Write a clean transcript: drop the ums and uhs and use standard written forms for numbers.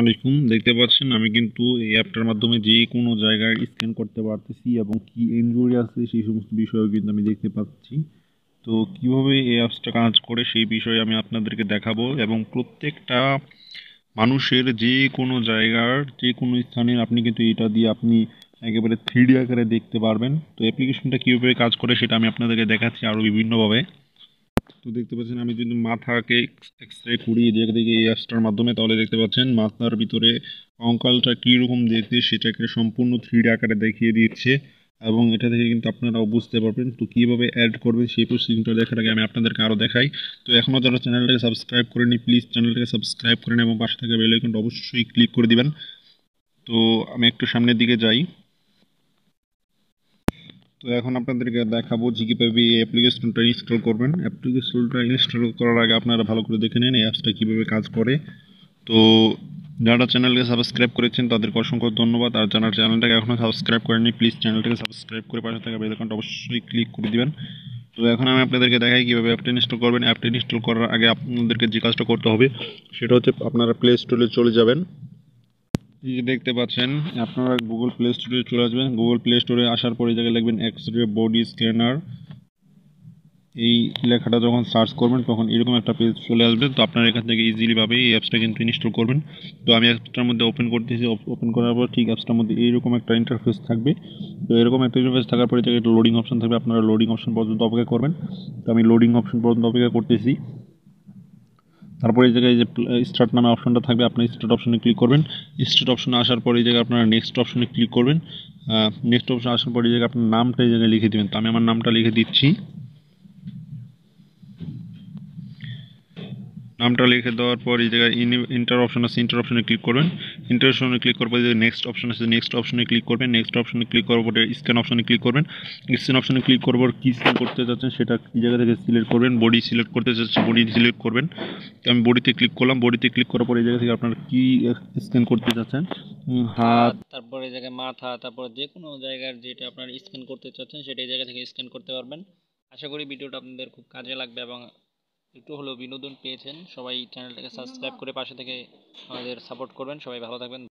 আলাইকুম, দেখতে পাচ্ছেন আমি কিন্তু এই অ্যাপটার মাধ্যমে যে কোনো জায়গায় স্ক্যান করতে পারতেছি এবং কি ইনজুরি আছে সেই সমস্ত বিষয়ও কিন্তু আমি দেখতে পাচ্ছি। তো কিভাবে এই অ্যাপসটা কাজ করে সেই বিষয়ে আমি আপনাদেরকে দেখাবো এবং প্রত্যেকটা মানুষের যে কোনো জায়গার যে কোনো স্থানের আপনি কিন্তু এটা দিয়ে আপনি একেবারে 3D আকারে দেখতে পারবেন। তো অ্যাপ্লিকেশনটা কীভাবে কাজ করে সেটা আমি আপনাদেরকে দেখাচ্ছি আরও বিভিন্নভাবে। তো দেখতে পাচ্ছেন আমি যদি মাথাকে এক্সরে করি দেখে এই অ্যাপসটার মাধ্যমে, তাহলে দেখতে পাচ্ছেন মাথার ভিতরে কঙ্কালটা কীরকম দেখতে সেটাকে সম্পূর্ণ 3D আকারে দেখিয়ে দিচ্ছে এবং এটা থেকে কিন্তু আপনারাও বুঝতে পারবেন। তো কীভাবে অ্যাড করবেন সেই প্রসেসিংটা দেখার আগে আমি আপনাদেরকে আরও দেখাই। তো এখনও যারা চ্যানেলটাকে সাবস্ক্রাইব করেনি প্লিজ চ্যানেলটাকে সাবস্ক্রাইব করেন এবং পাশে থাকা বেল আইকনটা অবশ্যই ক্লিক করে দিবেন। তো আমি একটু সামনের দিকে যাই। তো এখন আপনাদেরকে দেখাবো যে কীভাবে এই অ্যাপ্লিকেশনটা ইনস্টল করবেন। অ্যাপ্লিকেশনটা ইনস্টল করার আগে আপনারা ভালো করে দেখে নিন এই অ্যাপসটা কীভাবে কাজ করে। তো যারা চ্যানেলকে সাবস্ক্রাইব করেছেন তাদেরকে অসংখ্য ধন্যবাদ, আর যারা চ্যানেলটাকে এখনও সাবস্ক্রাইব করেননি প্লিজ চ্যানেলটাকে সাবস্ক্রাইব করে পাশে থাকা বেল আইকনটা অবশ্যই ক্লিক করে দিবেন। তো এখন আমি আপনাদেরকে দেখাই কীভাবে অ্যাপটা ইনস্টল করবেন। অ্যাপটা ইনস্টল করার আগে আপনাদেরকে যে কাজটা করতে হবে সেটা হচ্ছে আপনারা প্লে স্টোরে চলে যাবেন। এই যে দেখতে পাচ্ছেন আপনারা গুগল প্লে স্টোরে চলে আসবেন। গুগল প্লে স্টোরে আসার পরে এই জায়গায় লিখবেন এক্সরে বডি স্ক্যানার। এই লেখাটা যখন সার্চ করবেন তখন এরকম একটা পেজ চলে আসবে। তো আপনারা এখান থেকে ইজিলিভাবে এই অ্যাপসটা কিন্তু ইনস্টল করবেন। তো আমি অ্যাপসটার মধ্যে ওপেন করতেছি। ওপেন করার পর ঠিক অ্যাপসটার মধ্যে এইরকম একটা ইন্টারফেস থাকবে। তো এরকম একটা ইন্টারফেস থাকার পরে একটা লোডিং অপশন থাকবে, আপনারা লোডিং অপশন পর্যন্ত অপেক্ষা করবেন। তো আমি লোডিং অপশন পর্যন্ত অপেক্ষা করতেছি। তারপরে এই জায়গায় যে স্টার্ট নামে অপশনটা থাকবে, আপনি স্টার্ট অপশনে ক্লিক করবেন। স্টার্ট অপশনে আসার পরে এই জায়গায় আপনারা নেক্সট অপশনে ক্লিক করবেন। নেক্সট অপশন আসার পরে এই জায়গায় আপনার নামটা এই জায়গায় লিখে দেবেন। তো আমি আমার নামটা লিখে দিচ্ছি। নামটা লিখে দেওয়ার পর এই জায়গায় ইন্টার অপশন আছে, ইন্টার অপশনে ক্লিক করবেন। ইন্টার অপশনে ক্লিক করার পর যে নেক্সট অপশন আছে নেক্সট অপশনে ক্লিক করবেন। নেক্সট অপশনে ক্লিক করার পরে স্ক্যান অপশনে ক্লিক করবেন। স্ক্যান অপশনে ক্লিক করার পর কী স্ক্যান করতে যাচ্ছেন সেটা এই জায়গা থেকে সিলেক্ট করবেন। বডি সিলেক্ট করতে যাচ্ছেন, বডি সিলেক্ট করবেন। তো আমি বডিতে ক্লিক করলাম। বডিতে ক্লিক করার পর এই জায়গা থেকে আপনারা কী স্ক্যান করতে যাচ্ছেন, হাত, তারপরে এই জায়গায় মাথা, তারপর যে কোনো জায়গার যেটা আপনার স্ক্যান করতে চাচ্ছেন সেটা এই জায়গা থেকে স্ক্যান করতে পারবেন। আশা করি ভিডিওটা আপনাদের খুব কাজে লাগবে এবং একটু হলেও বিনোদন পেয়েছেন। সবাই চ্যানেলটাকে সাবস্ক্রাইব করে পাশে থেকে আমাদের সাপোর্ট করবেন। সবাই ভালো থাকবেন।